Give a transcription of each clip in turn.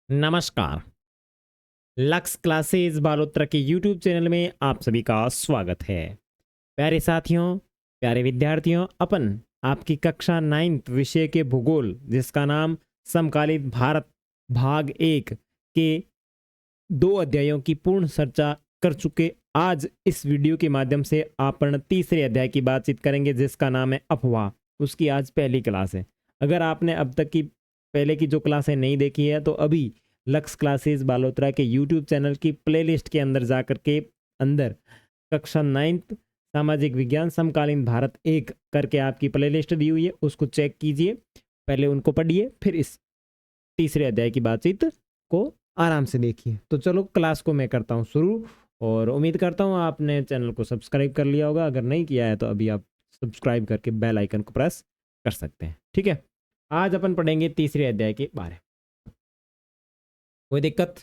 नमस्कार। Lux classes Balotra के YouTube channel में आप सभी का स्वागत है। प्यारे साथियों, प्यारे विद्यार्थियों, अपन आपकी कक्षा 9th विषय के भूगोल जिसका नाम समकालीन भारत भाग 1 के 2 अध्यायों की पूर्ण चर्चा कर चुके। आज इस वीडियो के माध्यम से अपन तीसरे अध्याय की बातचीत करेंगे जिसका नाम है अफवाह। उसकी आज पहली क्लास है। अगर आपने अब तक की पहले की जो क्लासें नहीं देखी है तो अभी लक्स क्लासेस बालोत्रा के यूट्यूब चैनल की प्लेलिस्ट के अंदर जाकर के अंदर कक्षा 9th सामाजिक विज्ञान समकालीन भारत 1 करके आपकी प्लेलिस्ट दी हुई है, उसको चेक कीजिए, पहले उनको पढ़िए, फिर इस तीसरे अध्याय की बातचीत को आराम से देखिए। तो चलो क्लास को मैं करता हूँ शुरू और उम्मीद करता हूँ आपने चैनल को सब्सक्राइब कर लिया होगा। अगर नहीं किया है तो अभी आप सब्सक्राइब करके बेल आइकन को प्रेस कर सकते हैं। ठीक है, आज अपन पढ़ेंगे तीसरे अध्याय के बारे में। कोई दिक्कत?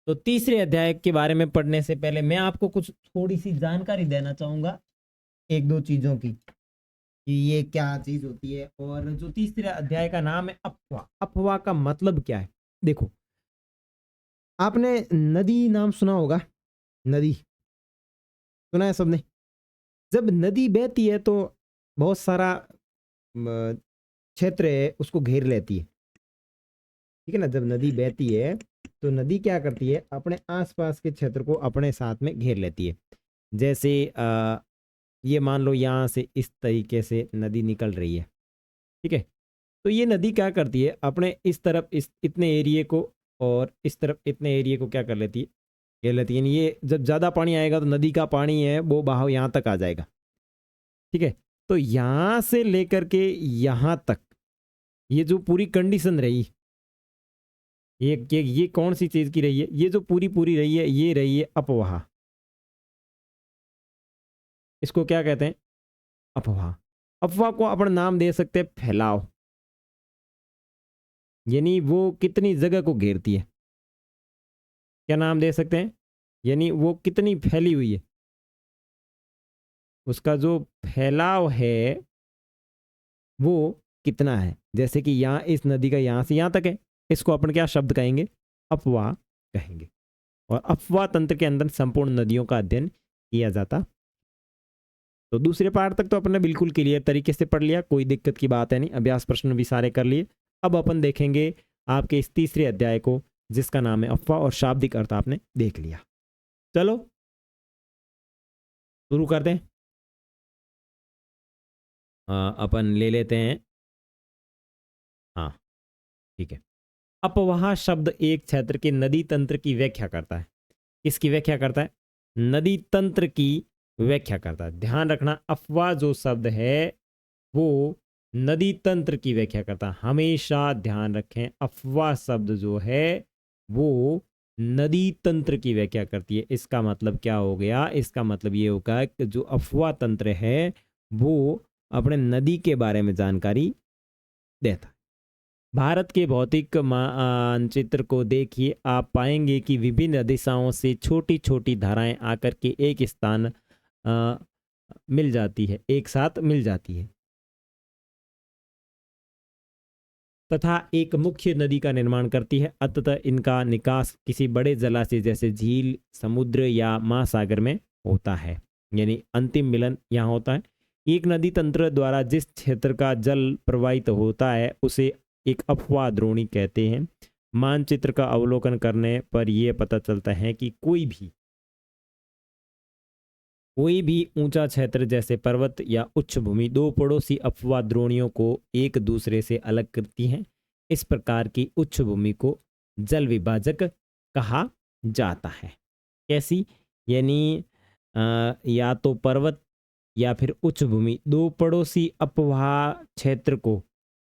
तो तीसरे अध्याय के बारे में पढ़ने से पहले मैं आपको कुछ थोड़ी सी जानकारी देना चाहूंगा एक दो चीजों की कि ये क्या चीज होती है। और जो तीसरे अध्याय का नाम है अफवाह, अफवाह का मतलब क्या है? देखो, आपने नदी नाम सुना होगा। नदी सुना है सबने। जब नदी बहती है तो बहुत सारा क्षेत्र है उसको घेर लेती है। ठीक है ना। जब नदी बहती है तो नदी क्या करती है, अपने आसपास के क्षेत्र को अपने साथ में घेर लेती है। जैसे ये मान लो यहाँ से इस तरीके से नदी निकल रही है। ठीक है, तो ये नदी क्या करती है, अपने इस तरफ इस इतने एरिए को और इस तरफ इतने एरिए को क्या कर लेती है, घेर लेती है। यानी ये जब ज़्यादा पानी आएगा तो नदी का पानी है वो बहाव यहाँ तक आ जाएगा। ठीक है, तो यहाँ से लेकर के यहाँ तक ये जो पूरी कंडीशन रही, ये कौन सी चीज की रही है, ये जो पूरी पूरी रही है ये रही है अपवाह। इसको क्या कहते हैं? अफवाह। अफवाह को अपन नाम दे सकते हैं फैलाव। यानी वो कितनी जगह को घेरती है, क्या नाम दे सकते हैं? यानी वो कितनी फैली हुई है, उसका जो फैलाव है वो कितना है। जैसे कि यहाँ इस नदी का यहाँ से यहाँ तक है, इसको अपन क्या शब्द कहेंगे? अफवाह कहेंगे। और अफवाह तंत्र के अंदर संपूर्ण नदियों का अध्ययन किया जाता। तो दूसरे पार्ट तक तो अपन ने बिल्कुल क्लियर तरीके से पढ़ लिया, कोई दिक्कत की बात है नहीं। अभ्यास प्रश्न भी सारे कर लिए। अब अपन देखेंगे आपके इस तीसरे अध्याय को जिसका नाम है अफवाह, और शाब्दिक अर्थ आपने देख लिया। चलो शुरू करते हैं। अपन ले लेते हैं। हाँ, ठीक है। अपवाह शब्द एक क्षेत्र के नदी तंत्र की व्याख्या करता है। किसकी व्याख्या करता है? नदी तंत्र की व्याख्या करता है। ध्यान रखना, अफवाह जो शब्द है वो नदी तंत्र की व्याख्या करता है। हमेशा ध्यान रखें, अफवाह शब्द जो है वो नदी तंत्र की व्याख्या करती है। इसका मतलब क्या हो गया? इसका मतलब ये होगा कि जो अफवाह तंत्र है वो अपने नदी के बारे में जानकारी देता है। भारत के भौतिक मानचित्र को देखिए, आप पाएंगे कि विभिन्न दिशाओं से छोटी छोटी धाराएं आकर के एक स्थान मिल जाती है, एक साथ मिल जाती है तथा एक मुख्य नदी का निर्माण करती है। अतः इनका निकास किसी बड़े जलाशय जैसे झील, समुद्र या महासागर में होता है। यानी अंतिम मिलन यहाँ होता है। एक नदी तंत्र द्वारा जिस क्षेत्र का जल प्रवाहित होता है उसे एक अपवाह द्रोणी कहते हैं। मानचित्र का अवलोकन करने पर यह पता चलता है कि कोई भी ऊंचा क्षेत्र जैसे पर्वत या उच्च भूमि दो पड़ोसी अपवाह द्रोणियों को एक दूसरे से अलग करती हैं। इस प्रकार की उच्च भूमि को जल विभाजक कहा जाता है। कैसी? यानी या तो पर्वत या फिर उच्च भूमि दो पड़ोसी अपवाह क्षेत्र को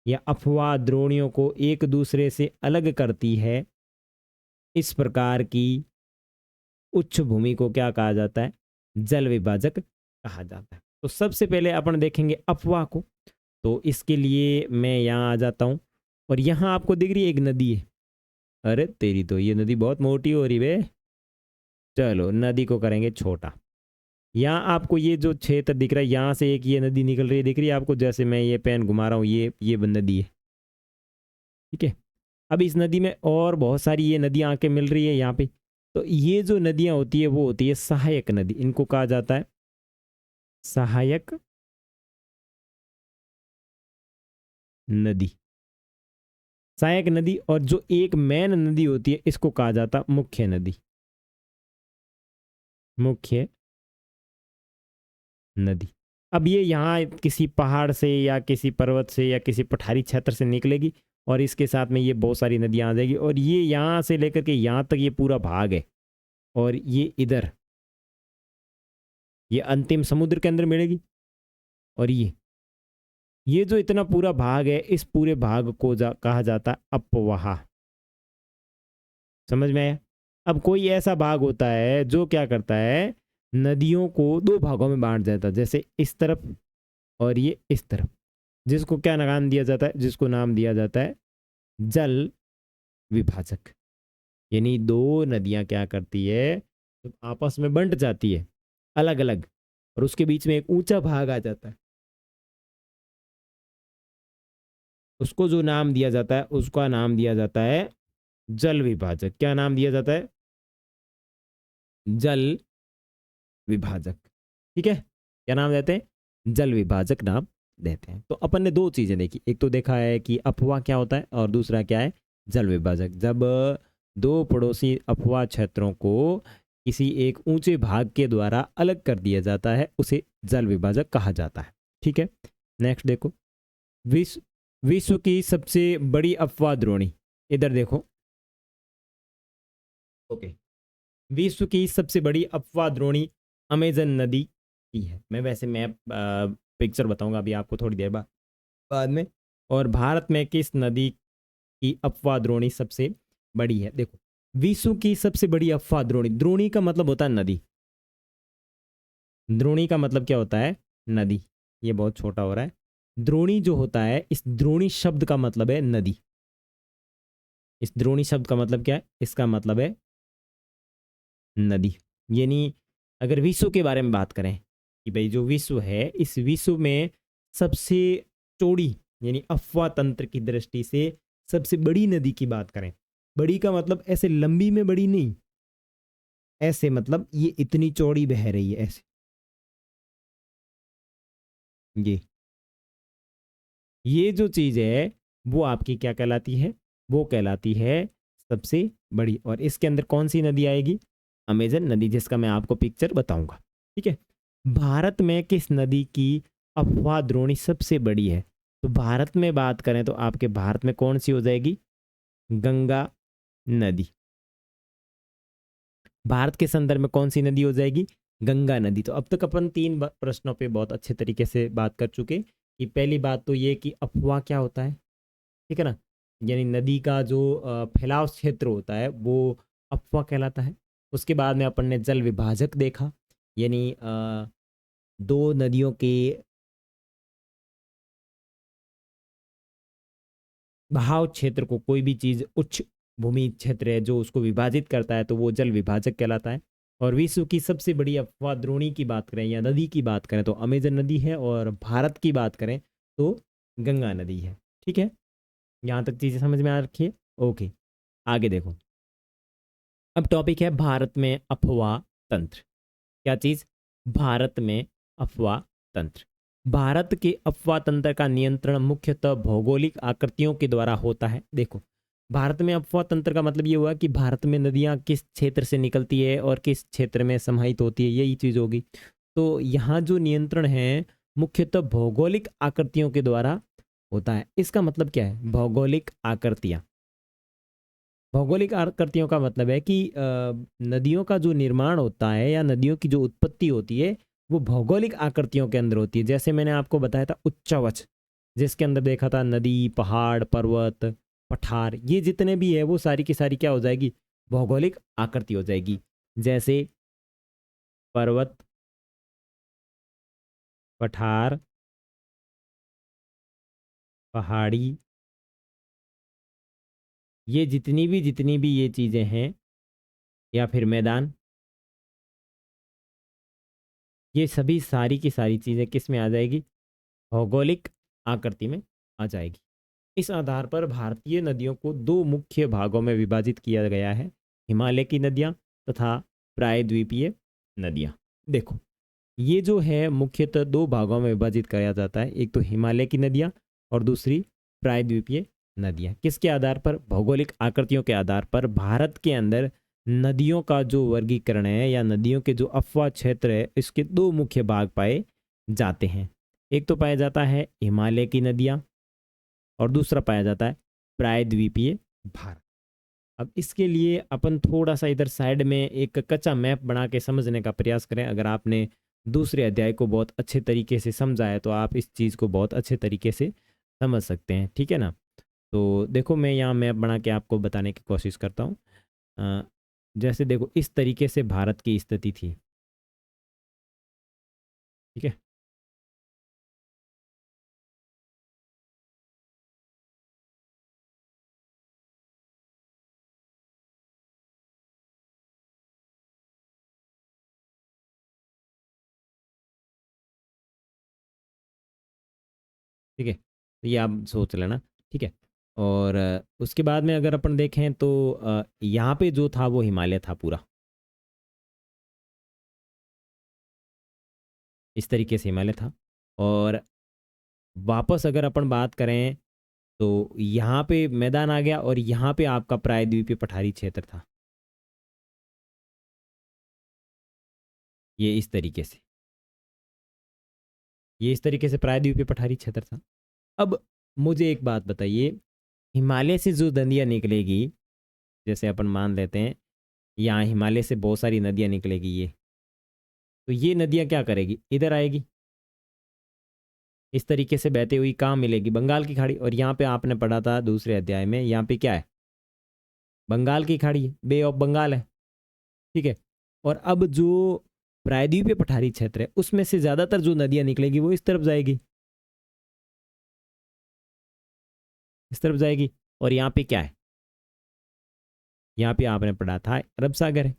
या अपवाह द्रोणियों को एक दूसरे से अलग करती है। इस प्रकार की उच्च भूमि को क्या कहा जाता है? जल विभाजक कहा जाता है। तो सबसे पहले अपन देखेंगे अफवाह को। तो इसके लिए मैं यहाँ आ जाता हूँ और यहाँ आपको दिख रही है एक नदी है। अरे तेरी तो ये नदी बहुत मोटी हो रही है। चलो नदी को करेंगे छोटा। यहाँ आपको ये जो क्षेत्र दिख रहा है, यहाँ से एक ये नदी निकल रही है, दिख रही है आपको? जैसे मैं ये पेन घुमा रहा हूँ, ये नदी है। ठीक है, अब इस नदी में और बहुत सारी ये नदियाँ आके मिल रही है यहाँ पे। तो ये जो नदियाँ होती है वो होती है सहायक नदी, इनको कहा जाता है सहायक नदी। सहायक नदी, और जो एक मेन नदी होती है इसको कहा जाता है मुख्य नदी। मुख्य नदी। अब ये यहाँ किसी पहाड़ से या किसी पर्वत से या किसी पठारी क्षेत्र से निकलेगी और इसके साथ में ये बहुत सारी नदियाँ आ जाएगी, और ये यहाँ से लेकर के यहाँ तक ये पूरा भाग है, और ये इधर ये अंतिम समुद्र के अंदर मिलेगी। और ये जो इतना पूरा भाग है, इस पूरे भाग को कहा जाता है अपवाह। समझ में आया? अब कोई ऐसा भाग होता है जो क्या करता है, नदियों को दो भागों में बांट देता है, जैसे इस तरफ और ये इस तरफ, जिसको क्या नाम दिया जाता है, जिसको नाम दिया जाता है जल विभाजक। यानी दो नदियां क्या करती है, जब आपस में बंट जाती है अलग अलग, और उसके बीच में एक ऊंचा भाग आ जाता है, उसको जो नाम दिया जाता है उसका नाम दिया जाता है जल विभाजक। क्या नाम दिया जाता है? जल विभाजक। ठीक है, क्या नाम देते हैं? जल विभाजक नाम देते हैं। तो अपन ने दो चीजें देखी, एक तो देखा है कि अफवाह क्या होता है, और दूसरा क्या है, जल विभाजक। जब दो पड़ोसी अफवाह क्षेत्रों को किसी एक ऊंचे भाग के द्वारा अलग कर दिया जाता है, उसे जल विभाजक कहा जाता है। ठीक है, नेक्स्ट देखो, विश्व विश्व की सबसे बड़ी अफवाह द्रोणी, इधर देखो। ओके, विश्व की सबसे बड़ी अफवाह द्रोणी अमेजन नदी की है। मैं वैसे मैप पिक्चर बताऊंगा अभी आपको थोड़ी देर बाद में। और भारत में किस नदी की अफवाह द्रोणी सबसे बड़ी है? देखो, विश्व की सबसे बड़ी अफवाह द्रोणी, द्रोणी का मतलब होता है नदी। द्रोणी का मतलब क्या होता है? नदी। ये बहुत छोटा हो रहा है। द्रोणी जो होता है, इस द्रोणी शब्द का मतलब है नदी। इस द्रोणी शब्द का मतलब क्या है? इसका मतलब है नदी। यानी अगर विश्व के बारे में बात करें कि भाई जो विश्व है, इस विश्व में सबसे चौड़ी यानी अफवाह तंत्र की दृष्टि से सबसे बड़ी नदी की बात करें, बड़ी का मतलब ऐसे लंबी में बड़ी नहीं, ऐसे मतलब ये इतनी चौड़ी बह रही है ऐसे, ये जो चीज है वो आपकी क्या कहलाती है? वो कहलाती है सबसे बड़ी। और इसके अंदर कौन सी नदी आएगी? अमेजन नदी, जिसका मैं आपको पिक्चर बताऊंगा। ठीक है, भारत में किस नदी की अफवाह द्रोणी सबसे बड़ी है? तो भारत में बात करें तो आपके भारत में कौन सी हो जाएगी? गंगा नदी। भारत के संदर्भ में कौन सी नदी हो जाएगी? गंगा नदी। तो अब तक अपन तीन प्रश्नों पे बहुत अच्छे तरीके से बात कर चुके कि पहली बात तो ये कि अफवाह क्या होता है, ठीक है ना, यानी नदी का जो फैलाव क्षेत्र होता है वो अफवाह कहलाता है। उसके बाद में अपन ने जल विभाजक देखा, यानी दो नदियों के बहाव क्षेत्र को, कोई भी चीज उच्च भूमि क्षेत्र है जो उसको विभाजित करता है तो वो जल विभाजक कहलाता है। और विश्व की सबसे बड़ी अफवाह द्रोणी की बात करें या नदी की बात करें तो अमेजन नदी है, और भारत की बात करें तो गंगा नदी है। ठीक है, यहाँ तक चीजें समझ में आ रखी है? ओके, आगे देखो। अब टॉपिक है भारत में अफवाह तंत्र। क्या चीज? भारत में अफवाह तंत्र। भारत के अफवाह तंत्र का नियंत्रण मुख्यतः भौगोलिक आकृतियों के द्वारा होता है। देखो, भारत में अफवाह तंत्र का मतलब ये हुआ कि भारत में नदियां किस क्षेत्र से निकलती है और किस क्षेत्र में समाहित होती है, यही चीज होगी। तो यहाँ जो नियंत्रण है मुख्यतः भौगोलिक आकृतियों के द्वारा होता है। इसका मतलब क्या है? भौगोलिक आकृतियां, भौगोलिक आकृतियों का मतलब है कि नदियों का जो निर्माण होता है या नदियों की जो उत्पत्ति होती है वो भौगोलिक आकृतियों के अंदर होती है। जैसे मैंने आपको बताया था उच्चवच, जिसके अंदर देखा था नदी, पहाड़, पर्वत, पठार, ये जितने भी है वो सारी की सारी क्या हो जाएगी? भौगोलिक आकृति हो जाएगी। जैसे पर्वत, पठार, पहाड़ी, ये जितनी भी ये चीज़ें हैं, या फिर मैदान, ये सभी सारी की सारी चीज़ें किस में आ जाएगी? भौगोलिक आकृति में आ जाएगी। इस आधार पर भारतीय नदियों को दो मुख्य भागों में विभाजित किया गया है, हिमालय की नदियाँ तथा प्रायद्वीपीय नदियाँ। देखो, ये जो है मुख्यतः दो भागों में विभाजित किया जाता है, एक तो हिमालय की नदियाँ और दूसरी प्रायद्वीपीय नदियाँ। किसके आधार पर? भौगोलिक आकृतियों के आधार पर भारत के अंदर नदियों का जो वर्गीकरण है या नदियों के जो अपवाह क्षेत्र है, इसके दो मुख्य भाग पाए जाते हैं। एक तो पाया जाता है हिमालय की नदियाँ और दूसरा पाया जाता है प्रायद्वीपीय भारत। अब इसके लिए अपन थोड़ा सा इधर साइड में एक कच्चा मैप बना के समझने का प्रयास करें। अगर आपने दूसरे अध्याय को बहुत अच्छे तरीके से समझा है तो आप इस चीज़ को बहुत अच्छे तरीके से समझ सकते हैं, ठीक है ना। तो देखो, मैं यहाँ मैप बना के आपको बताने की कोशिश करता हूँ। जैसे देखो, इस तरीके से भारत की स्थिति थी, ठीक है। ठीक है, तो ये आप सोच लेना, ठीक है। और उसके बाद में अगर अपन देखें तो यहाँ पे जो था वो हिमालय था पूरा, इस तरीके से हिमालय था। और वापस अगर अपन बात करें तो यहाँ पे मैदान आ गया और यहाँ पे आपका प्रायद्वीपीय पठारी क्षेत्र था, ये इस तरीके से, ये इस तरीके से प्रायद्वीपीय पठारी क्षेत्र था। अब मुझे एक बात बताइए, हिमालय से जो नदियाँ निकलेगी, जैसे अपन मान लेते हैं यहाँ हिमालय से बहुत सारी नदियाँ निकलेगी, ये तो ये नदियाँ क्या करेगी? इधर आएगी, इस तरीके से बहती हुई कहाँ मिलेगी? बंगाल की खाड़ी। और यहाँ पे आपने पढ़ा था दूसरे अध्याय में, यहाँ पे क्या है? बंगाल की खाड़ी है, बे ऑफ बंगाल है, ठीक है। और अब जो प्रायद्वीपीय पठारी क्षेत्र है उसमें से ज़्यादातर जो नदियाँ निकलेगी वो इस तरफ जाएगी, इस तरफ जाएगी। और यहाँ पे क्या है? यहाँ पे आपने पढ़ा था अरब सागर है।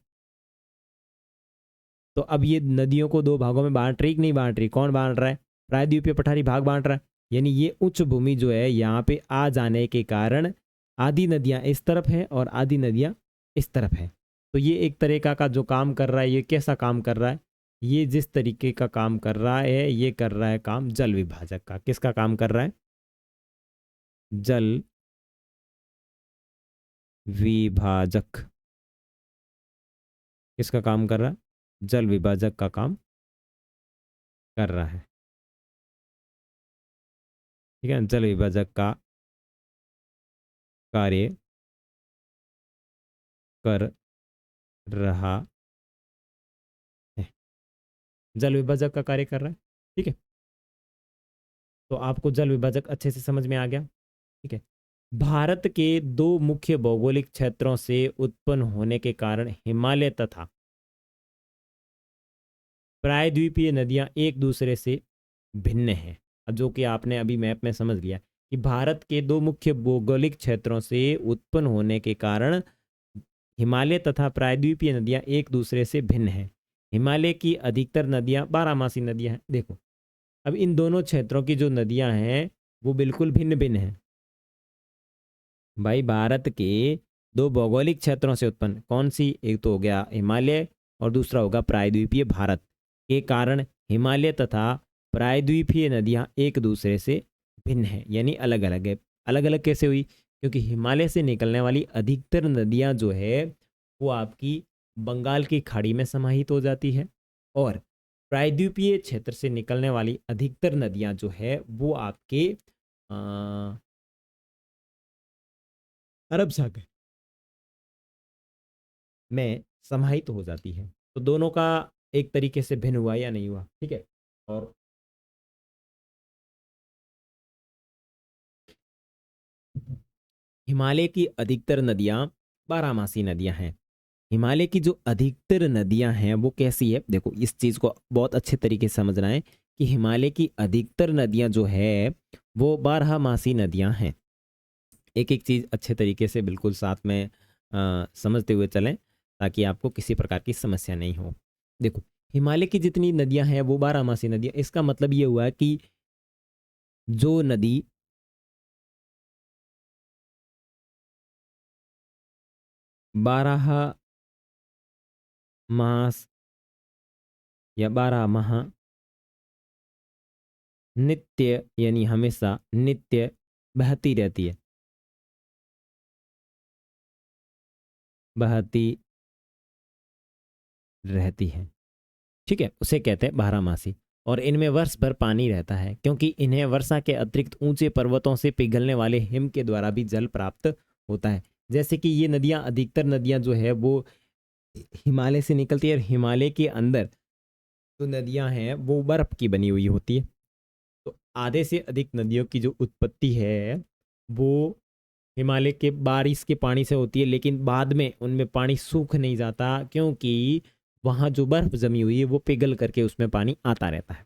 तो अब ये नदियों को दो भागों में बांट रही कि नहीं बांट रही? कौन बांट रहा है? प्रायद्वीपीय पठारी भाग बांट रहा है। यानी ये उच्च भूमि जो है यहाँ पे आ जाने के कारण आधी नदियाँ इस तरफ हैं और आधी नदियाँ इस तरफ हैं। तो ये एक तरीका का जो काम कर रहा है, ये कैसा काम कर रहा है? ये जिस तरीके का काम कर रहा है, ये कर रहा है काम जल विभाजक का। किसका काम कर रहा है? जल विभाजक। किसका काम कर रहा है? जल विभाजक का काम कर रहा है, ठीक है। जल विभाजक का कार्य कर रहा है, जल विभाजक का कार्य कर रहा है, ठीक है। तो आपको जल विभाजक अच्छे से समझ में आ गया, ठीक है। भारत के दो मुख्य भौगोलिक क्षेत्रों से उत्पन्न होने के कारण हिमालय तथा प्रायद्वीपीय नदियां एक दूसरे से भिन्न हैं। जो कि आपने अभी मैप में समझ लिया कि भारत के दो मुख्य भौगोलिक क्षेत्रों से उत्पन्न होने के कारण हिमालय तथा प्रायद्वीपीय नदियां एक दूसरे से भिन्न हैं। हिमालय की अधिकतर नदियां बारहमासी नदियां हैं। देखो, अब इन दोनों क्षेत्रों की जो नदियां हैं वो बिल्कुल भिन्न भिन्न हैं। भाई, भारत के दो भौगोलिक क्षेत्रों से उत्पन्न कौन सी? एक तो हो गया हिमालय और दूसरा होगा प्रायद्वीपीय भारत के कारण हिमालय तथा प्रायद्वीपीय नदियां एक दूसरे से भिन्न हैं, यानी अलग अलग है। अलग अलग कैसे हुई? क्योंकि हिमालय से निकलने वाली अधिकतर नदियां जो है वो आपकी बंगाल की खाड़ी में समाहित हो जाती है और प्रायद्वीपीय क्षेत्र से निकलने वाली अधिकतर नदियां जो है वो आपके अरब सागर में समाहित हो जाती है। तो दोनों का एक तरीके से भिन्न हुआ या नहीं हुआ, ठीक है। और हिमालय की अधिकतर नदियां बारहमासी नदियां हैं। हिमालय की जो अधिकतर नदियां हैं वो कैसी है? देखो, इस चीज़ को बहुत अच्छे तरीके से समझना है कि हिमालय की अधिकतर नदियां जो है वो बारहमासी नदियां हैं। एक एक चीज़ अच्छे तरीके से बिल्कुल साथ में समझते हुए चलें ताकि आपको किसी प्रकार की समस्या नहीं हो। देखो, हिमालय की जितनी नदियां हैं वो बारहमासी नदियां। इसका मतलब ये हुआ कि जो नदी 12 मास या 12 माह नित्य यानी हमेशा नित्य बहती रहती है, बहती रहती है। ठीक है, उसे कहते हैं बारहमासी। और इनमें वर्ष भर पानी रहता है क्योंकि इन्हें वर्षा के अतिरिक्त ऊंचे पर्वतों से पिघलने वाले हिम के द्वारा भी जल प्राप्त होता है। जैसे कि ये नदियां, अधिकतर नदियां जो है वो हिमालय से निकलती है, और हिमालय के अंदर जो नदियां हैं वो बर्फ की बनी हुई होती है। तो आधे से अधिक नदियों की जो उत्पत्ति है वो हिमालय के बारिश के पानी से होती है, लेकिन बाद में उनमें पानी सूख नहीं जाता क्योंकि वहाँ जो बर्फ जमी हुई है वो पिघल करके उसमें पानी आता रहता है।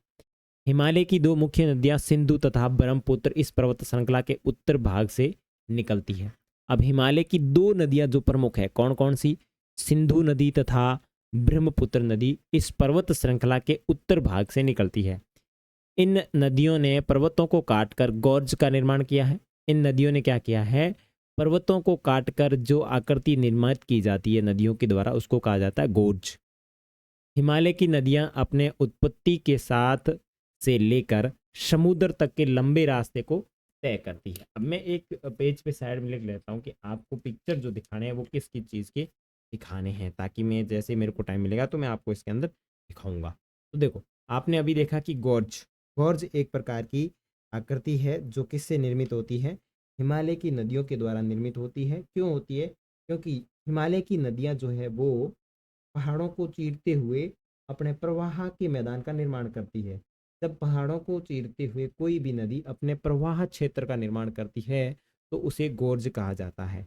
हिमालय की दो मुख्य नदियां सिंधु तथा ब्रह्मपुत्र इस पर्वत श्रृंखला के उत्तर भाग से निकलती है। अब हिमालय की दो नदियां जो प्रमुख है, कौन कौन सी? सिंधु नदी तथा ब्रह्मपुत्र नदी इस पर्वत श्रृंखला के उत्तर भाग से निकलती है। इन नदियों ने पर्वतों को काटकर गॉर्ज का निर्माण किया है। इन नदियों ने क्या किया है? पर्वतों को काटकर जो आकृति निर्मित की जाती है नदियों के द्वारा, उसको कहा जाता है गोर्ज। हिमालय की नदियां अपने उत्पत्ति के साथ से लेकर समुद्र तक के लंबे रास्ते को तय करती है। अब मैं एक पेज पे साइड में लिख लेता हूँ कि आपको पिक्चर जो दिखाने हैं वो किस किस चीज़ के दिखाने हैं, ताकि मैं जैसे मेरे को टाइम मिलेगा तो मैं आपको इसके अंदर दिखाऊंगा। तो देखो, आपने अभी देखा कि गॉर्ज, गॉर्ज एक प्रकार की आकृति है जो किससे निर्मित होती है? हिमालय की नदियों के द्वारा निर्मित होती है। क्यों होती है? क्योंकि हिमालय की नदियां जो है वो पहाड़ों को चीरते हुए अपने प्रवाह के मैदान का निर्माण करती है। जब पहाड़ों को चीरते हुए कोई भी नदी अपने प्रवाह क्षेत्र का निर्माण करती है तो उसे गोर्ज कहा जाता है।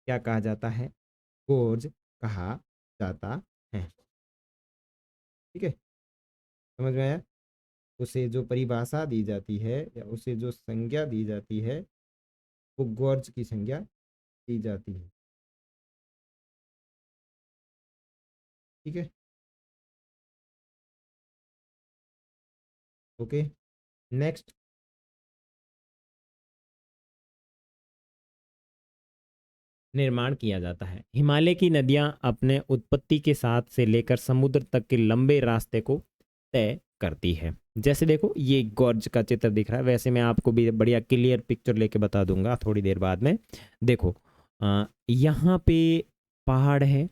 क्या कहा जाता है? गोर्ज कहा जाता है। ठीक है, समझ में आया? उसे जो परिभाषा दी जाती है या उसे जो संज्ञा दी जाती है वो गोर्ज की संज्ञा दी जाती है। ठीक है, ओके। नेक्स्ट, निर्माण किया जाता है। हिमालय की नदियां अपने उत्पत्ति के साथ से लेकर समुद्र तक के लंबे रास्ते को तय करती है। जैसे देखो, ये गॉर्ज का चित्र दिख रहा है, वैसे मैं आपको भी बढ़िया क्लियर पिक्चर लेके बता दूंगा थोड़ी देर बाद में। देखो, यहाँ पे पहाड़ है,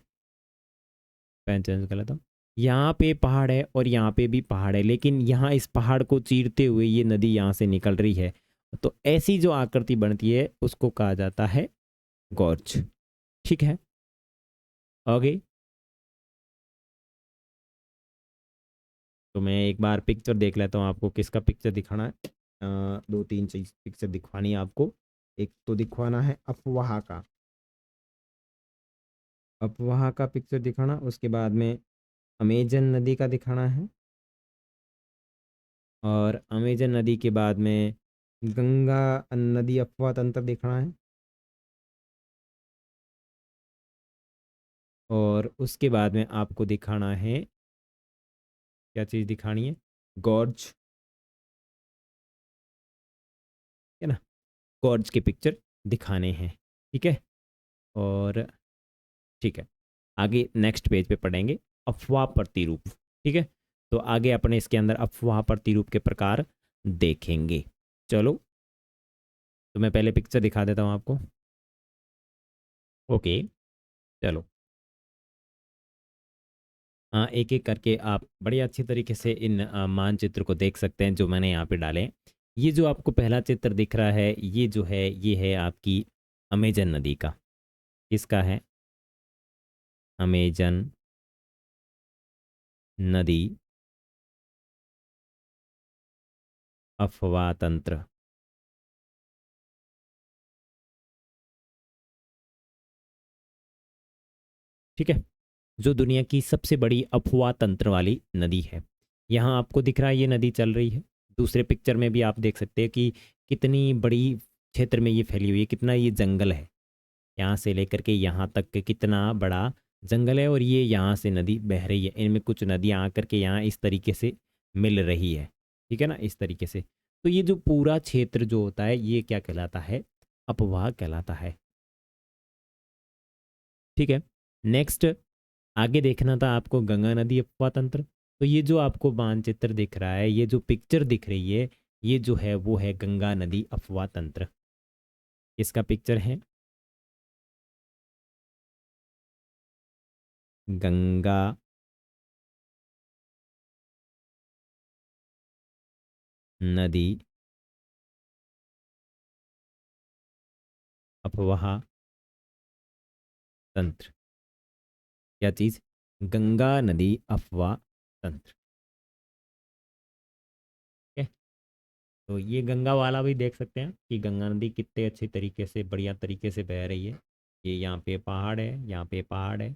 पेन चेंज कर लेता हूँ। यहाँ पे पहाड़ है और यहाँ पे भी पहाड़ है, लेकिन यहाँ इस पहाड़ को चीरते हुए ये नदी यहाँ से निकल रही है। तो ऐसी जो आकृति बनती है उसको कहा जाता है गॉर्ज। ठीक है, ओके। तो मैं एक बार पिक्चर देख लेता हूँ, आपको किसका पिक्चर दिखाना है। दो तीन चीज पिक्चर दिखवानी है आपको। एक तो दिखवाना है अफवाह का, अफवाह का पिक्चर दिखाना। उसके बाद में अमेजन नदी का दिखाना है, और अमेजन नदी के बाद में गंगा नदी अफवाह तंत्र दिखाना है, और उसके बाद में आपको दिखाना है, क्या चीज़ दिखानी है? गॉर्ज, है ना? गॉर्ज के पिक्चर दिखाने हैं। ठीक है, और ठीक है, आगे नेक्स्ट पेज पे पढ़ेंगे अफवाह प्रतिरूप। ठीक है, तो आगे अपने इसके अंदर अफवाह प्रतिरूप के प्रकार देखेंगे। चलो, तो मैं पहले पिक्चर दिखा देता हूँ आपको। ओके, चलो। एक एक करके आप बड़े अच्छी तरीके से इन मानचित्र को देख सकते हैं जो मैंने यहाँ पे डाले हैं। ये जो आपको पहला चित्र दिख रहा है, ये जो है ये है आपकी अमेजन नदी का। किसका है? अमेजन नदी अफवाह तंत्र। ठीक है, जो दुनिया की सबसे बड़ी अफवाह तंत्र वाली नदी है। यहाँ आपको दिख रहा है ये नदी चल रही है। दूसरे पिक्चर में भी आप देख सकते हैं कि कितनी बड़ी क्षेत्र में ये फैली हुई है, कितना ये जंगल है। यहाँ से लेकर के यहाँ तक के कितना बड़ा जंगल है, और ये यहाँ से नदी बह रही है। इनमें कुछ नदियाँ आकर के यहाँ इस तरीके से मिल रही है। ठीक है ना, इस तरीके से। तो ये जो पूरा क्षेत्र जो होता है ये क्या कहलाता है? अपवाह कहलाता है। ठीक है, नेक्स्ट आगे देखना था आपको गंगा नदी अफवाह तंत्र। तो ये जो आपको मानचित्र दिख रहा है, ये जो पिक्चर दिख रही है, ये जो है वो है गंगा नदी अफवाह तंत्र। इसका पिक्चर है गंगा नदी अफवाह तंत्र। क्या चीज? गंगा नदी अफवाह तंत्र। ठीक है, तो ये गंगा वाला भी देख सकते हैं कि गंगा नदी कितने अच्छे तरीके से, बढ़िया तरीके से बह रही है। ये यहाँ पे पहाड़ है, यहाँ पे पहाड़ है,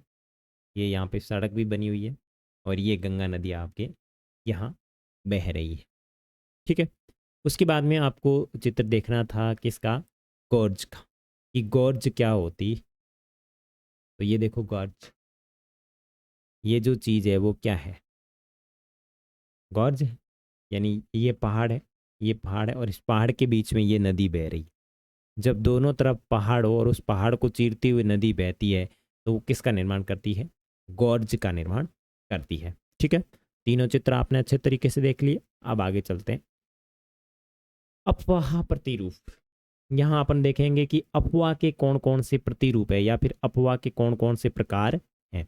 ये यहाँ पे सड़क भी बनी हुई है, और ये गंगा नदी आपके यहाँ बह रही है। ठीक है, उसके बाद में आपको चित्र देखना था किसका? गॉर्ज का, कि गॉर्ज क्या होती। तो ये देखो गॉर्ज, ये जो चीज़ है वो क्या है? गॉर्ज है, यानी ये पहाड़ है, ये पहाड़ है, और इस पहाड़ के बीच में ये नदी बह रही है। जब दोनों तरफ पहाड़ हो और उस पहाड़ को चीरती हुई नदी बहती है, तो वो किसका निर्माण करती है? गॉर्ज का निर्माण करती है। ठीक है, तीनों चित्र आपने अच्छे तरीके से देख लिए। अब आगे चलते हैं। अफवाह प्रतिरूप। यहाँ अपन देखेंगे कि अफवाह के कौन कौन से प्रतिरूप है, या फिर अफवाह के कौन कौन से प्रकार हैं।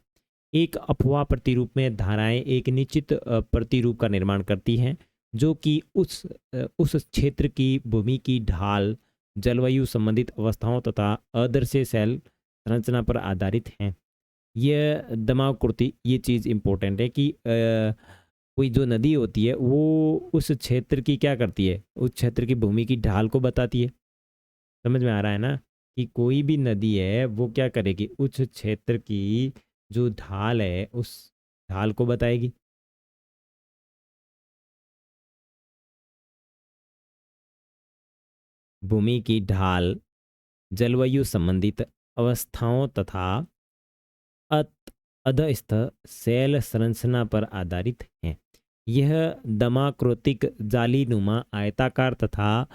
एक अफवाह प्रतिरूप में धाराएं एक निश्चित प्रतिरूप का निर्माण करती हैं, जो कि उस क्षेत्र की भूमि की ढाल, जलवायु संबंधित अवस्थाओं तथा आदर्श सेल संरचना पर आधारित हैं। यह दमाकुर्ती, ये चीज़ इम्पोर्टेंट है कि कोई जो नदी होती है वो उस क्षेत्र की क्या करती है? उस क्षेत्र की भूमि की ढाल को बताती है। समझ में आ रहा है ना, कि कोई भी नदी है वो क्या करेगी? उस क्षेत्र की जो ढाल है उस ढाल को बताएगी। भूमि की ढाल, जलवायु संबंधित अवस्थाओं तथा अधस्थ सेल संरचना पर आधारित है। यह दमाकृतिक, जालीनुमा, आयताकार तथा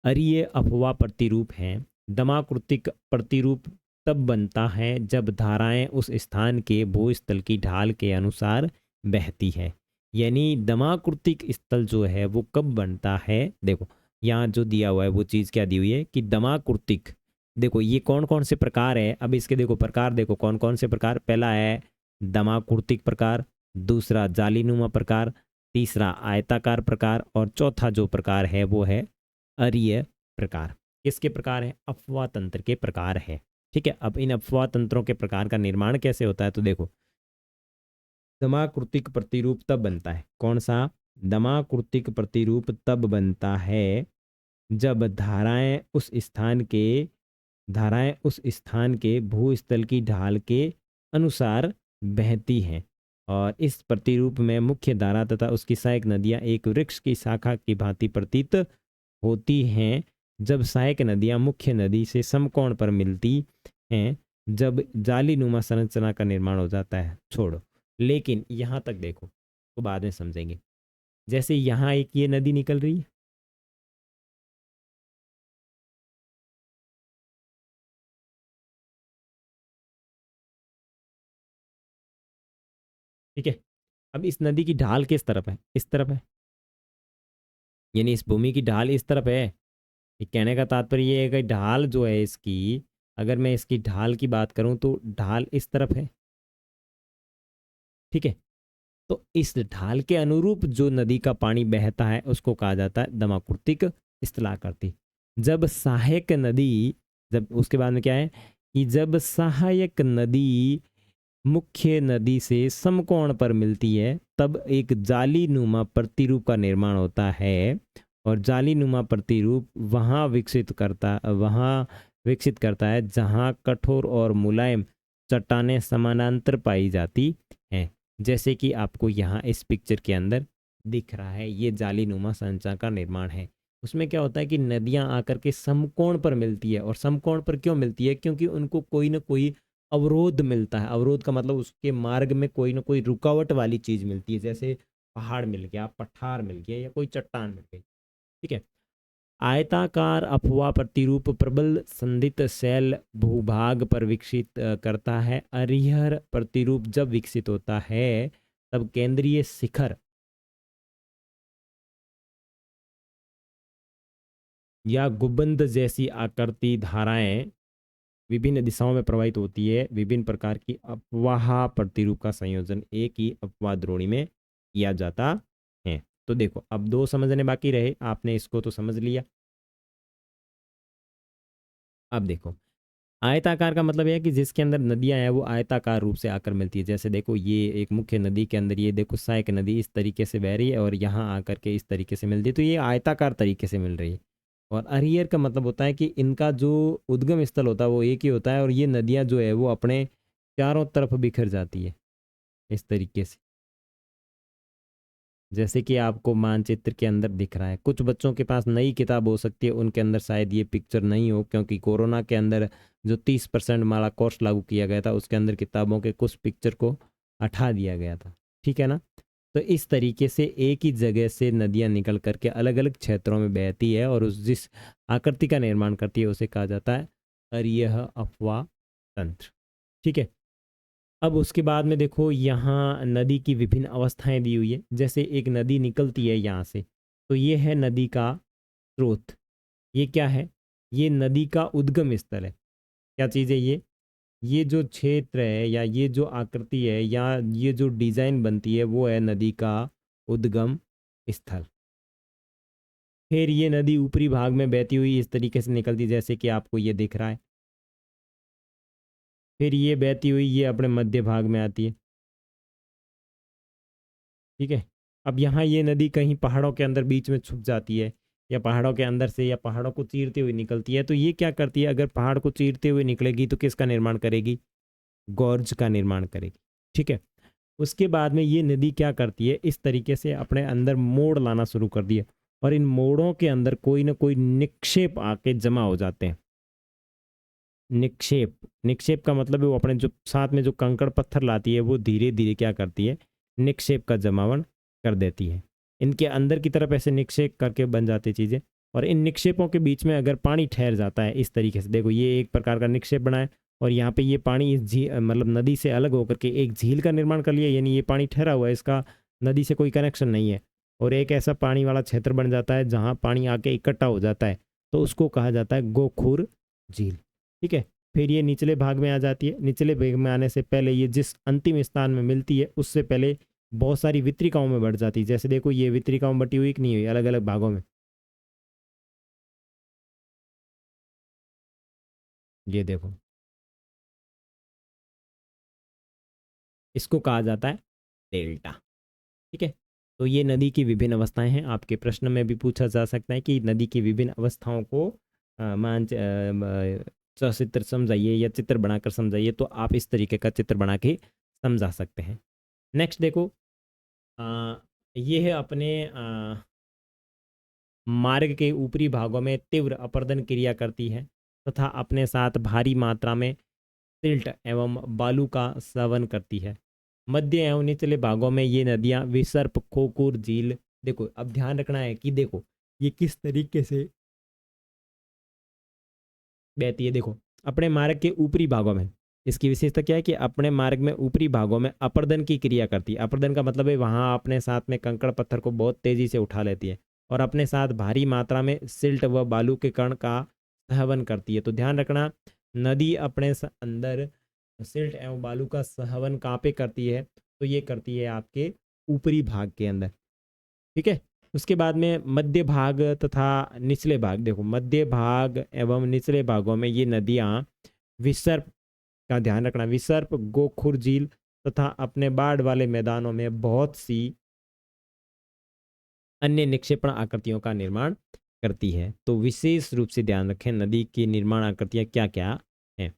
अरीय अफवाह प्रतिरूप हैं। दमाकृतिक प्रतिरूप तब बनता है जब धाराएं उस स्थान के भूस्थल की ढाल के अनुसार बहती है। यानी दमाकृतिक स्थल जो है वो कब बनता है? देखो यहाँ जो दिया हुआ है वो चीज़ क्या दी हुई है कि दमाकृतिक। देखो ये कौन कौन से प्रकार है, अब इसके देखो प्रकार, देखो कौन कौन से प्रकार। पहला है दमाकृतिक प्रकार, दूसरा जालीनुमा प्रकार, तीसरा आयताकार प्रकार, और चौथा जो प्रकार है वो है अरीय प्रकार। किसके प्रकार है? अफवाह तंत्र के प्रकार है। ठीक है, अब इन अफवाह तंत्रों के प्रकार का निर्माण कैसे होता है? तो देखो दमाकृतिक प्रतिरूप तब बनता है, कौन सा? दमाकृतिक प्रतिरूप तब बनता है जब धाराएं उस स्थान के भूस्थल की ढाल के अनुसार बहती हैं, और इस प्रतिरूप में मुख्य धारा तथा उसकी सहायक नदियां एक वृक्ष की शाखा की भांति प्रतीत होती हैं। जब सहायक नदियां मुख्य नदी से समकोण पर मिलती हैं, जब जालीनुमा संरचना का निर्माण हो जाता है। छोड़ो, लेकिन यहाँ तक देखो तो बाद में समझेंगे। जैसे यहाँ एक ये नदी निकल रही है, ठीक है। अब इस नदी की ढाल किस तरफ है? इस तरफ है, यानी इस भूमि की ढाल इस तरफ है। ये कहने का तात्पर्य ये है कि ढाल जो है इसकी, अगर मैं इसकी ढाल की बात करूं तो ढाल इस तरफ है। ठीक है, तो इस ढाल के अनुरूप जो नदी का पानी बहता है उसको कहा जाता है दमाकृतिक स्थलाकृति। जब सहायक नदी, जब उसके बाद में क्या है कि जब सहायक नदी मुख्य नदी से समकोण पर मिलती है, तब एक जालीनुमा प्रतिरूप का निर्माण होता है। और जालीनुमा प्रतिरूप वहाँ विकसित करता है जहाँ कठोर और मुलायम चट्टानें समानांतर पाई जाती हैं। जैसे कि आपको यहाँ इस पिक्चर के अंदर दिख रहा है, ये जालीनुमा संरचना का निर्माण है। उसमें क्या होता है कि नदियां आकर के समकोण पर मिलती है। और समकोण पर क्यों मिलती है? क्योंकि उनको कोई ना कोई अवरोध मिलता है। अवरोध का मतलब उसके मार्ग में कोई ना कोई रुकावट वाली चीज मिलती है, जैसे पहाड़ मिल गया, पठार मिल गया, या कोई चट्टान मिल गई। ठीक है, आयताकार अफवाह प्रतिरूप प्रबल संधित शैल भूभाग पर विकसित करता है। अरिहर प्रतिरूप जब विकसित होता है तब केंद्रीय शिखर या गुंबद जैसी आकृति धाराएं विभिन्न दिशाओं में प्रवाहित होती है। विभिन्न प्रकार की अफवाह प्रतिरूप का संयोजन एक ही अफवाह द्रोणी में किया जाता है। तो देखो अब दो समझने बाकी रहे, आपने इसको तो समझ लिया। अब देखो आयताकार का मतलब है कि जिसके अंदर नदियां हैं वो आयताकार रूप से आकर मिलती है। जैसे देखो ये एक मुख्य नदी के अंदर ये देखो सहायक नदी इस तरीके से बह रही है और यहाँ आकर के इस तरीके से मिलती है, तो ये आयताकार तरीके से मिल रही है। और अरियर का मतलब होता है कि इनका जो उद्गम स्थल होता है वो एक ही होता है और ये नदियाँ जो है वो अपने चारों तरफ बिखर जाती है इस तरीके से, जैसे कि आपको मानचित्र के अंदर दिख रहा है। कुछ बच्चों के पास नई किताब हो सकती है, उनके अंदर शायद ये पिक्चर नहीं हो, क्योंकि कोरोना के अंदर जो 30% वाला कोर्स लागू किया गया था उसके अंदर किताबों के कुछ पिक्चर को हटा दिया गया था। ठीक है ना। तो इस तरीके से एक ही जगह से नदियां निकल करके अलग अलग क्षेत्रों में बहती है और उस जिस आकृति का निर्माण करती है उसे कहा जाता है अरियह अफवाह तंत्र। ठीक है। अब उसके बाद में देखो यहाँ नदी की विभिन्न अवस्थाएं दी हुई है। जैसे एक नदी निकलती है यहाँ से, तो ये है नदी का स्रोत। ये क्या है? ये नदी का उद्गम स्थल है। क्या चीज़ है ये जो क्षेत्र है या ये जो आकृति है या ये जो डिजाइन बनती है वो है नदी का उद्गम स्थल। फिर ये नदी ऊपरी भाग में बहती हुई इस तरीके से निकलती है जैसे कि आपको ये दिख रहा है। फिर ये बहती हुई ये अपने मध्य भाग में आती है। ठीक है। अब यहाँ ये नदी कहीं पहाड़ों के अंदर बीच में छुप जाती है या पहाड़ों के अंदर से या पहाड़ों को चीरते हुए निकलती है। तो ये क्या करती है? अगर पहाड़ को चीरते हुए निकलेगी तो किसका निर्माण करेगी? गॉर्ज का निर्माण करेगी। ठीक है। उसके बाद में ये नदी क्या करती है? इस तरीके से अपने अंदर मोड़ लाना शुरू कर दिया और इन मोड़ों के अंदर कोई ना कोई निक्षेप आके जमा हो जाते हैं। निक्षेप, निक्षेप का मतलब है वो अपने जो साथ में जो कंकड़ पत्थर लाती है वो धीरे धीरे क्या करती है? निक्षेप का जमावड़ कर देती है। इनके अंदर की तरफ ऐसे निक्षेप करके बन जाती चीज़ें और इन निक्षेपों के बीच में अगर पानी ठहर जाता है इस तरीके से, देखो ये एक प्रकार का निक्षेप बना है और यहाँ पे ये पानी इस झील मतलब नदी से अलग होकर के एक झील का निर्माण कर लिया, यानी ये पानी ठहरा हुआ है, इसका नदी से कोई कनेक्शन नहीं है। और एक ऐसा पानी वाला क्षेत्र बन जाता है जहाँ पानी आके इकट्ठा हो जाता है, तो उसको कहा जाता है गोखुर झील। ठीक है। फिर ये निचले भाग में आ जाती है। निचले भाग में आने से पहले ये जिस अंतिम स्थान में मिलती है उससे पहले बहुत सारी वितरिकाओं में बढ़ जाती है। जैसे देखो ये वितरिकाओं में बटी हुई कि नहीं हुई, अलग अलग भागों में। ये देखो इसको कहा जाता है डेल्टा। ठीक है। तो ये नदी की विभिन्न अवस्थाएं हैं। आपके प्रश्न में भी पूछा जा सकता है कि नदी की विभिन्न अवस्थाओं को सचित्र समझाइए या चित्र बनाकर समझाइए, तो आप इस तरीके का चित्र बना के समझा सकते हैं। नेक्स्ट देखो ये है अपने मार्ग के ऊपरी भागों में तीव्र अपरदन क्रिया करती है तथा अपने साथ भारी मात्रा में सिल्ट एवं बालू का सेवन करती है। मध्य एवं निचले भागों में ये नदियां विसर्प खोकुर झील, देखो अब ध्यान रखना है कि देखो ये किस तरीके से बहती है। देखो अपने मार्ग के ऊपरी भागों में इसकी विशेषता क्या है कि अपने मार्ग में ऊपरी भागों में अपरदन की क्रिया करती है। अपरदन का मतलब है वहां अपने साथ में कंकड़ पत्थर को बहुत तेजी से उठा लेती है और अपने साथ भारी मात्रा में सिल्ट व बालू के कण का सहवन करती है। तो ध्यान रखना नदी अपने अंदर सिल्ट एवं बालू का सहवन कहाँ पे करती है? तो ये करती है आपके ऊपरी भाग के अंदर। ठीक है। उसके बाद में मध्य भाग तथा निचले भाग, देखो मध्य भाग एवं निचले भागों में ये नदियां विसर्प का ध्यान रखना, विसर्प गोखुर झील तथा अपने बाढ़ वाले मैदानों में बहुत सी अन्य निक्षेपण आकृतियों का निर्माण करती है। तो विशेष रूप से ध्यान रखें नदी की निर्माण आकृतियां क्या क्या हैं।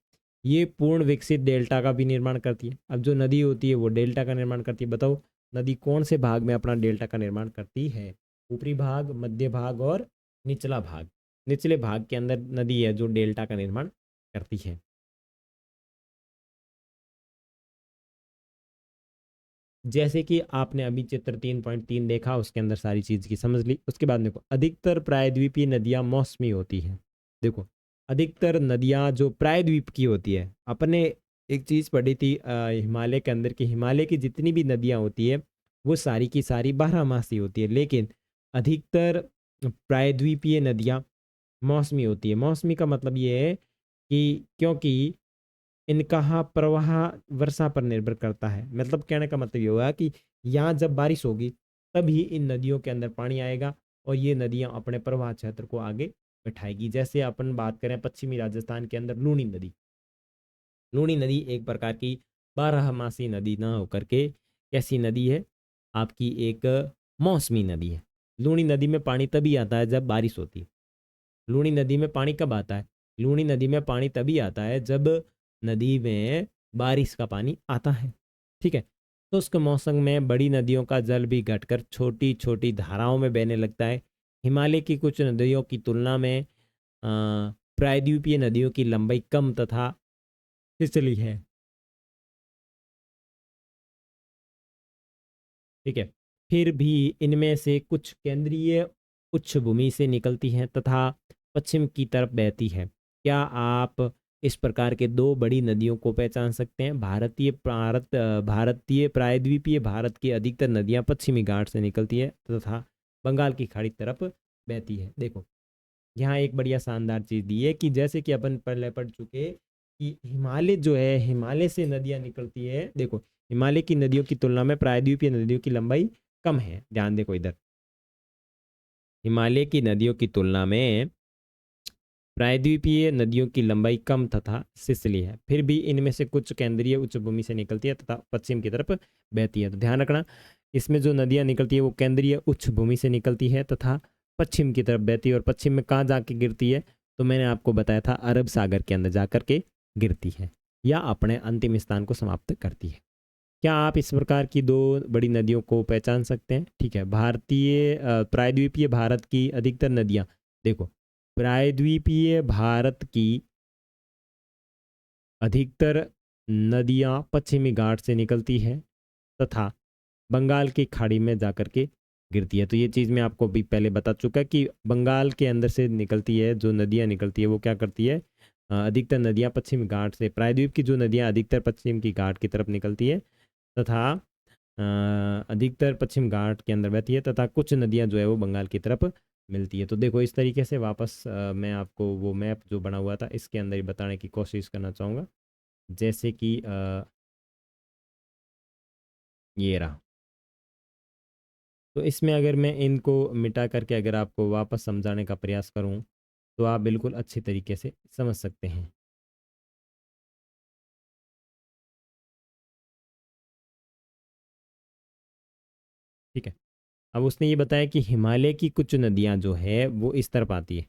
ये पूर्ण विकसित डेल्टा का भी निर्माण करती है। अब जो नदी होती है वो डेल्टा का निर्माण करती है। बताओ नदी कौन से भाग में अपना डेल्टा का निर्माण करती है? ऊपरी भाग, मध्य भाग और निचला भाग। निचले भाग के अंदर नदी है जो डेल्टा का निर्माण करती है। जैसे कि आपने अभी चित्र 3.3 देखा, उसके अंदर सारी चीज़ की समझ ली। उसके बाद देखो, अधिकतर प्रायद्वीपीय नदियाँ मौसमी होती हैं। देखो, अधिकतर नदियाँ जो प्रायद्वीप की होती है, अपने एक चीज़ पढ़ी थी हिमालय के अंदर की, हिमालय की जितनी भी नदियाँ होती है वो सारी की सारी 12 मासी होती है, लेकिन अधिकतर प्रायद्वीपीय नदियाँ मौसमी होती है। मौसमी का मतलब ये है कि क्योंकि इनका प्रवाह वर्षा पर निर्भर करता है। मतलब कहने का मतलब ये हुआ कि यहाँ जब बारिश होगी तभी इन नदियों के अंदर पानी आएगा और ये नदियाँ अपने प्रवाह क्षेत्र को आगे बैठाएगी। जैसे अपन बात करें पश्चिमी राजस्थान के अंदर लूनी नदी, लूनी नदी एक प्रकार की 12 मासी नदी ना होकर के कैसी नदी है, आपकी एक मौसमी नदी है। लूनी नदी में पानी तभी आता है जब बारिश होती है। लूनी नदी में पानी कब आता है? लूनी नदी में पानी तभी आता है जब नदी में बारिश का पानी आता है। ठीक है, तो उसके मौसम में बड़ी नदियों का जल भी घटकर छोटी छोटी धाराओं में बहने लगता है। हिमालय की कुछ नदियों की तुलना में प्रायद्वीपीय नदियों की लंबाई कम तथा फिसली है। ठीक है, फिर भी इनमें से कुछ केंद्रीय उच्च भूमि से निकलती हैं तथा पश्चिम की तरफ बहती है। क्या आप इस प्रकार के दो बड़ी नदियों को पहचान सकते हैं? भारतीय प्रायद्वीपीय भारत की अधिकतर नदियां पश्चिमी घाट से निकलती है तथा बंगाल की खाड़ी तरफ बहती है। देखो, यहाँ एक बढ़िया शानदार चीज़ दी है कि जैसे कि अपन पहले पढ़ चुके कि हिमालय जो है, हिमालय से नदियाँ निकलती है। देखो, हिमालय की नदियों की तुलना में प्रायद्वीपीय नदियों की लंबाई कम है। ध्यान देखो इधर, हिमालय की नदियों की तुलना में प्रायद्वीपीय नदियों की लंबाई कम तथा सिसली है। फिर भी इनमें से कुछ केंद्रीय उच्च भूमि से निकलती है तथा पश्चिम की तरफ बहती है। तो ध्यान रखना, इसमें जो नदियाँ निकलती है वो केंद्रीय उच्च भूमि से निकलती है तथा पश्चिम की तरफ बहती है। और पश्चिम में कहाँ जाके गिरती है? तो मैंने आपको बताया था, अरब सागर के अंदर जाकर के गिरती है या अपने अंतिम स्थान को समाप्त करती है। क्या आप इस प्रकार की दो बड़ी नदियों को पहचान सकते हैं? ठीक है, प्रायद्वीपीय भारत की अधिकतर नदियाँ, देखो, प्रायद्वीपीय भारत की अधिकतर नदियाँ पश्चिमी घाट से निकलती हैं तथा बंगाल की खाड़ी में जाकर के गिरती है। तो ये चीज़ मैं आपको भी पहले बता चुका कि बंगाल के अंदर से निकलती है जो नदियाँ निकलती है वो क्या करती है, अधिकतर नदियाँ पश्चिमी घाट से, प्रायद्वीप की जो नदियाँ अधिकतर पश्चिम की घाट की तरफ निकलती है तथा अधिकतर पश्चिम घाट के अंदर बहती है तथा कुछ नदियाँ जो है वो बंगाल की तरफ मिलती है। तो देखो, इस तरीके से वापस मैं आपको वो मैप जो बना हुआ था इसके अंदर ही बताने की कोशिश करना चाहूँगा। जैसे कि ये रहा, तो इसमें अगर मैं इनको मिटा करके अगर आपको वापस समझाने का प्रयास करूँ तो आप बिल्कुल अच्छी तरीके से समझ सकते हैं। ठीक है, अब उसने ये बताया कि हिमालय की कुछ नदियाँ जो है वो इस तरफ आती है।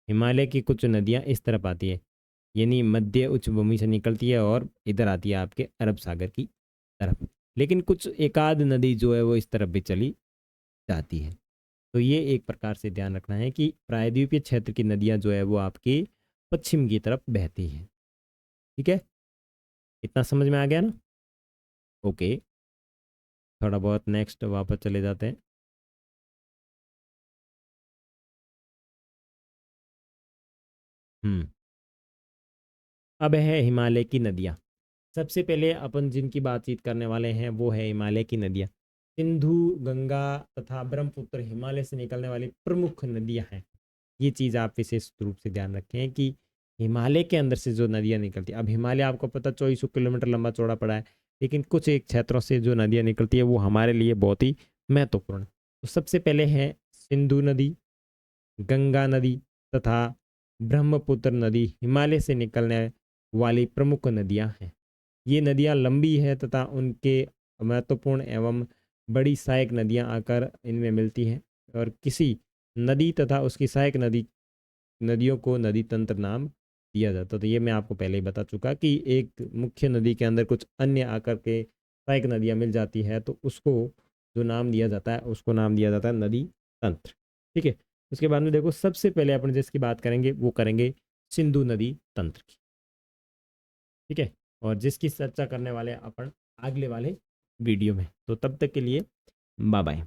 हिमालय की कुछ नदियाँ इस तरफ आती है, यानी मध्य उच्च भूमि से निकलती है और इधर आती है आपके अरब सागर की तरफ। लेकिन कुछ एकाध नदी जो है वो इस तरफ भी चली जाती है। तो ये एक प्रकार से ध्यान रखना है कि प्रायद्वीपीय क्षेत्र की नदियाँ जो है वो आपकी पश्चिम की तरफ बहती है। ठीक है, इतना समझ में आ गया ना? ओके, थोड़ा बहुत नेक्स्ट वापस चले जाते हैं। हम्म, अब है हिमालय की नदियाँ। सबसे पहले अपन जिनकी बातचीत करने वाले हैं वो है हिमालय की नदियाँ। सिंधु, गंगा तथा ब्रह्मपुत्र हिमालय से निकलने वाली प्रमुख नदियाँ हैं। ये चीज़ आप विशेष रूप से ध्यान रखें कि हिमालय के अंदर से जो नदियाँ निकलती है, अब हिमालय आपको पता 2400 किलोमीटर लंबा चौड़ा पड़ा है, लेकिन कुछ एक क्षेत्रों से जो नदियाँ निकलती है वो हमारे लिए बहुत ही महत्वपूर्ण है। तो सबसे पहले है सिंधु नदी, गंगा नदी तथा ब्रह्मपुत्र नदी हिमालय से निकलने वाली प्रमुख नदियाँ हैं। ये नदियाँ लंबी है तथा उनके महत्वपूर्ण एवं बड़ी सहायक नदियाँ आकर इनमें मिलती हैं और किसी नदी तथा उसकी सहायक नदियों को नदी तंत्र नाम दिया जाता है। तो ये मैं आपको पहले ही बता चुका कि एक मुख्य नदी के अंदर कुछ अन्य आकर के सहायक नदियाँ मिल जाती है तो उसको जो नाम दिया जाता है उसको नाम दिया जाता है नदी तंत्र। ठीक है, उसके बाद में देखो, सबसे पहले अपन जिसकी बात करेंगे वो करेंगे सिंधु नदी तंत्र की। ठीक है, और जिसकी चर्चा करने वाले अपन अगले वाले वीडियो में। तो तब तक के लिए बाय बाय।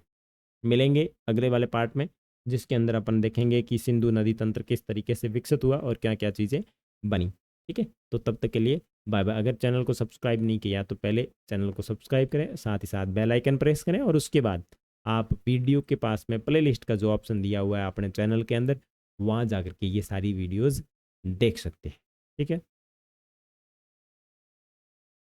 मिलेंगे अगले वाले पार्ट में, जिसके अंदर अपन देखेंगे कि सिंधु नदी तंत्र किस तरीके से विकसित हुआ और क्या क्या चीज़ें बनी। ठीक है, तो तब तक के लिए बाय बाय। अगर चैनल को सब्सक्राइब नहीं किया तो पहले चैनल को सब्सक्राइब करें, साथ ही साथ बेल आइकन प्रेस करें, और उसके बाद आप वीडियो के पास में प्लेलिस्ट का जो ऑप्शन दिया हुआ है अपने चैनल के अंदर, वहाँ जाकर के ये सारी वीडियोज़ देख सकते हैं। ठीक है।